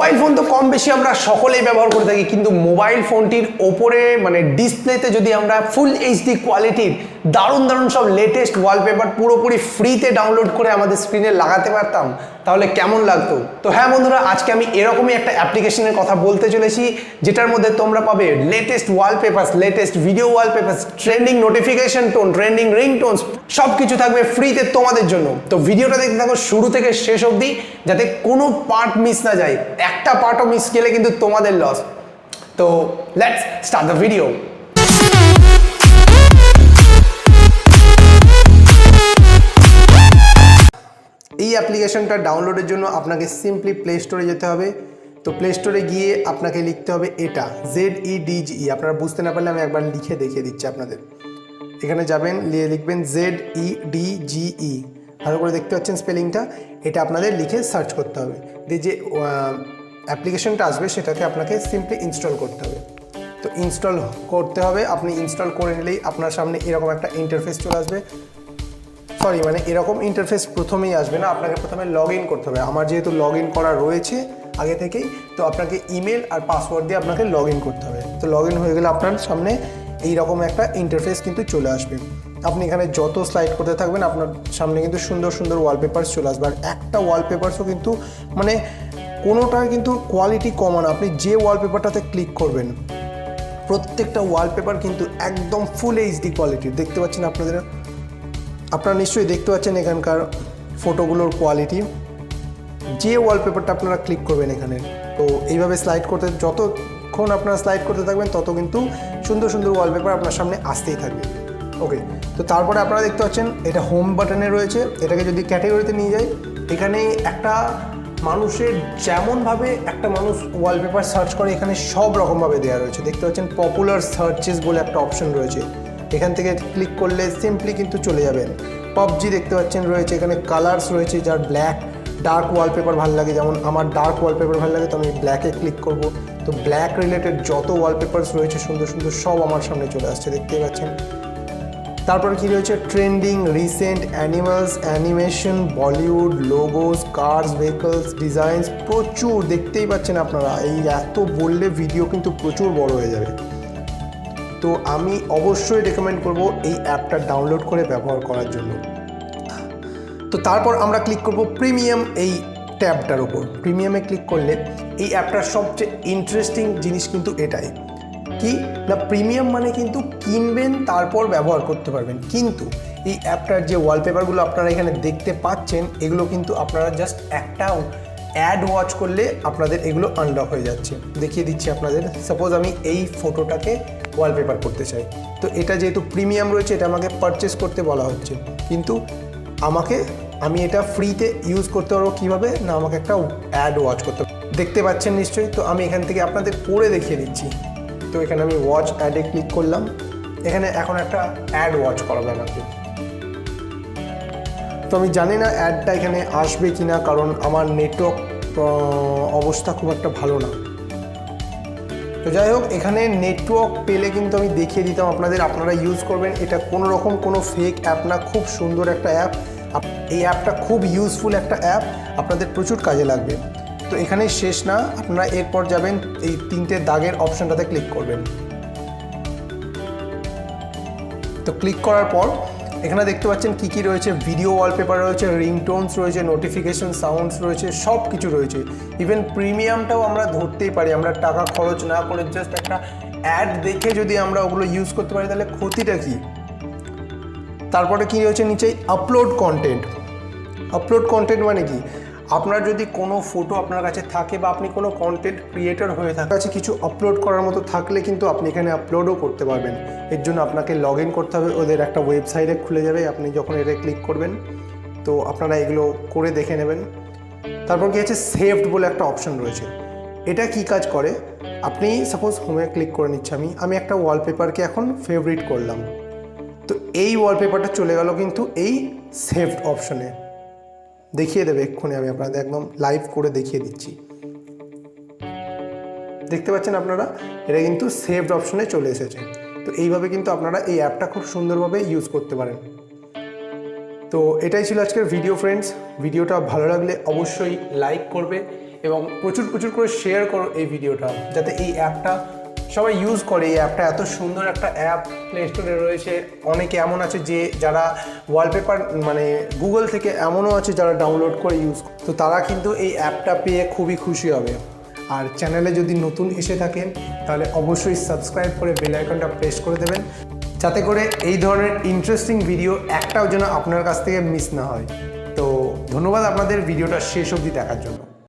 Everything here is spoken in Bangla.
মোবাইল ফোন তো কম বেশি আমরা সকলেই ব্যবহার করে থাকি, কিন্তু মোবাইল ফোনটির ওপরে মানে ডিসপ্লেতে যদি আমরা ফুল এইচডি কোয়ালিটির দারুণ দারুণ সব লেটেস্ট ওয়ালপেপার পুরোপুরি ফ্রিতে ডাউনলোড করে আমাদের স্ক্রিনে লাগাতে পারতাম তাহলে কেমন লাগতো। তো হ্যাঁ বন্ধুরা, আজকে আমি এরকমই একটা অ্যাপ্লিকেশনের কথা বলতে চলেছি যেটার মধ্যে তোমরা পাবে latest wallpaper, latest video wallpaper, trending notification tone, trending রিংটোনস, সব কিছু থাকবে ফ্রিতে তোমাদের জন্য। তো ভিডিওটা দেখতে থাকো শুরু থেকে শেষ অবধি, যাতে কোনো পার্ট মিস না যায়। একটা পার্টও মিস গেলে কিন্তু তোমাদের লস। তো লেটস স্টার্ট দ্য ভিডিও। এই অ্যাপ্লিকেশনটা ডাউনলোডের জন্য আপনাকে সিম্পলি প্লে স্টোরে যেতে হবে। তো প্লে স্টোরে গিয়ে আপনাকে লিখতে হবে এটা ZEDGE। আপনারা বুঝতে না পারলে আমি একবার লিখে দেখিয়ে দিচ্ছি আপনাদের। এখানে যাবেন, লিখবেন ZEDGE, ভালো করে দেখতে পাচ্ছেন স্পেলিংটা। এটা আপনাদের লিখে সার্চ করতে হবে, দিয়ে যে অ্যাপ্লিকেশনটা আসবে সেটাকে আপনাকে সিম্পলি ইনস্টল করতে হবে। তো ইনস্টল করতে হবে, আপনি ইনস্টল করে নিলেই আপনার সামনে এরকম একটা ইন্টারফেস চলে আসবে। মানে এরকম ইন্টারফেস প্রথমেই আসবে না, আপনাকে প্রথমে লগ ইন করতে হবে। আমার যেহেতু লগ ইন করা রয়েছে আগে থেকেই, তো আপনাকে ইমেল আর পাসওয়ার্ড দিয়ে আপনাকে লগ ইন করতে হবে। তো লগ ইন হয়ে গেলে আপনার সামনে এইরকম একটা ইন্টারফেস কিন্তু চলে আসবে। আপনি এখানে যত স্লাইড করতে থাকবেন আপনার সামনে কিন্তু সুন্দর সুন্দর ওয়ালপেপারস চলে আসবে। আর একটা ওয়ালপেপারসও কিন্তু মানে কোনোটার কিন্তু কোয়ালিটি কম না। আপনি যে ওয়ালপেপারটাতে ক্লিক করবেন প্রত্যেকটা ওয়ালপেপার কিন্তু একদম ফুল এইচডি কোয়ালিটির। দেখতে পাচ্ছেন আপনারা নিশ্চয়ই দেখতে পাচ্ছেন এখানকার ফটোগুলোর কোয়ালিটি। যে ওয়ালপেপারটা আপনারা ক্লিক করবেন এখানে, তো এইভাবে স্লাইড করতে যতক্ষণ আপনারা স্লাইড করতে থাকবেন তত কিন্তু সুন্দর সুন্দর ওয়ালপেপার আপনার সামনে আসতেই থাকবে। ওকে, তো তারপরে আপনারা দেখতে পাচ্ছেন এটা হোম বাটনে রয়েছে। এটাকে যদি ক্যাটাগরিতে নিয়ে যাই, এখানে একটা মানুষের যেমনভাবে একটা মানুষ ওয়ালপেপার সার্চ করে এখানে সব রকমভাবে দেওয়া রয়েছে। দেখতে পাচ্ছেন পপুলার সার্চেস বলে একটা অপশন রয়েছে, এখান থেকে ক্লিক করলে সিম্পলি কিন্তু চলে যাবেন। পাবজি দেখতে পাচ্ছেন রয়েছে, এখানে কালার্স রয়েছে, যার ব্ল্যাক ডার্ক ওয়ালপেপার ভালো লাগে, যেমন আমার ডার্ক ওয়ালপেপার ভালো লাগে তো আমি ব্ল্যাকে ক্লিক করব। তো ব্ল্যাক রিলেটেড যত ওয়ালপেপারস রয়েছে সুন্দর সুন্দর সব আমার সামনে চলে আসছে, দেখতেই পাচ্ছেন। তারপরে কি রয়েছে trending, recent, animals, animation, Bollywood, logos, cars, vehicles, designs, প্রচুর দেখতেই পাচ্ছেন আপনারা। এই এত বললে ভিডিও কিন্তু প্রচুর বড় হয়ে যাবে। তো আমি অবশ্যই রেকমেন্ড করব এই অ্যাপটা ডাউনলোড করে ব্যবহার করার জন্য। তো তারপর আমরা ক্লিক করব প্রিমিয়াম এই ট্যাবটার ওপর। প্রিমিয়ামে ক্লিক করলে এই অ্যাপটার সবচেয়ে ইন্টারেস্টিং জিনিস কিন্তু এটাই কি না, প্রিমিয়াম মানে কিন্তু কিনবেন তারপর ব্যবহার করতে পারবেন। কিন্তু এই অ্যাপটার যে ওয়ালপেপারগুলো আপনারা এখানে দেখতে পাচ্ছেন এগুলো কিন্তু আপনারা জাস্ট একটা অ্যাড ওয়াচ করলে আপনাদের এগুলো আনলক হয়ে যাচ্ছে। দেখিয়ে দিচ্ছি আপনাদের। সাপোজ আমি এই ফটোটাকে ওয়ালপেপার করতে চাই, তো এটা যেহেতু প্রিমিয়াম রয়েছে এটা আমাকে পারচেস করতে বলা হচ্ছে, কিন্তু আমি এটা ফ্রিতে ইউজ করতে পারবো কীভাবে না, আমাকে একটা অ্যাড ওয়াচ করতে হবে। দেখতে পাচ্ছেন নিশ্চয়ই। তো আমি এখান থেকে আপনাদের করে দেখিয়ে দিচ্ছি। তো এখানে আমি ওয়াচ অ্যাডে ক্লিক করলাম, এখানে এখন একটা অ্যাড ওয়াচ করাবে আমাকে। তো আমি জানি না অ্যাডটা এখানে আসবে কি না, কারণ আমার নেটওয়ার্ক অবস্থা খুব একটা ভালো না। তো যাই হোক, এখানে নেটওয়ার্ক পেলে কিন্তু আমি দেখিয়ে দিতাম আপনাদের, আপনারা ইউজ করবেন। এটা কোনো রকম কোনো ফেক অ্যাপ না, খুব সুন্দর একটা অ্যাপ। এই অ্যাপটা খুব ইউজফুল একটা অ্যাপ, আপনাদের প্রচুর কাজে লাগবে। তো এখানেই শেষ না, আপনারা এরপর যাবেন এই তিনটে দাগের অপশানটাতে ক্লিক করবেন। তো ক্লিক করার পর এখানে দেখতে পাচ্ছেন কি কি রয়েছে। ভিডিও ওয়ালপেপার রয়েছে, রিংটোনস রয়েছে, নোটিফিকেশন সাউন্ডস রয়েছে, সব কিছু রয়েছে। ইভেন প্রিমিয়ামটাও আমরা ধরতেই পারি, আমরা টাকা খরচ না করে জাস্ট একটা অ্যাড দেখে যদি আমরা ওগুলো ইউজ করতে পারি তাহলে ক্ষতিটা কী। তারপরে কি রয়েছে নিচে আপলোড কন্টেন্ট। আপলোড কন্টেন্ট মানে কি, আপনার যদি কোনো ফটো আপনার কাছে থাকে বা আপনি কোনো কন্টেন্ট ক্রিয়েটর হয়ে থাকে, কাছে কিছু আপলোড করার মতো থাকলে কিন্তু আপনি এখানে আপলোডও করতে পারবেন। এর জন্য আপনাকে লগ ইন করতে হবে, ওদের একটা ওয়েবসাইটে খুলে যাবে, আপনি যখন এটা ক্লিক করবেন তো আপনারা এগুলো করে দেখে নেবেন। তারপর কি আছে সেভড বলে একটা অপশন রয়েছে। এটা কি কাজ করে, আপনি সাপোজ হোমে ক্লিক করে নিচ্ছি, আমি একটা ওয়ালপেপারকে এখন ফেভারিট করলাম, তো এই ওয়ালপেপারটা চলে গেল কিন্তু এই সেভড অপশনে। দেখিয়ে দেবে এক্ষুনি, আমি আপনাদের একদম লাইভ করে দেখিয়ে দিচ্ছি। দেখতে পাচ্ছেন আপনারা, এটা কিন্তু সেভড অপশনে চলে এসেছে। তো এইভাবে কিন্তু আপনারা এই অ্যাপটা খুব সুন্দরভাবে ইউজ করতে পারেন। তো এটাই ছিল আজকের ভিডিও ফ্রেন্ডস। ভিডিওটা ভালো লাগলে অবশ্যই লাইক করবে এবং প্রচুর প্রচুর করে শেয়ার করো এই ভিডিওটা, যাতে এই অ্যাপটা সবাই ইউজ করে। এই অ্যাপটা এত সুন্দর একটা অ্যাপ, প্লে স্টোরে রয়েছে। অনেকে এমন আছে যে যারা ওয়ালপেপার মানে গুগল থেকে এমনও আছে যারা ডাউনলোড করে ইউজ, তো তারা কিন্তু এই অ্যাপটা পেয়ে খুবই খুশি হবে। আর চ্যানেলে যদি নতুন এসে থাকেন তাহলে অবশ্যই সাবস্ক্রাইব করে বেল আইকনটা প্রেস করে দেবেন, যাতে করে এই ধরনের ইন্টারেস্টিং ভিডিও একটাও যেন আপনার কাছ থেকে মিস না হয়। তো ধন্যবাদ আপনাদের ভিডিওটা শেষ অবধি দেখার জন্য।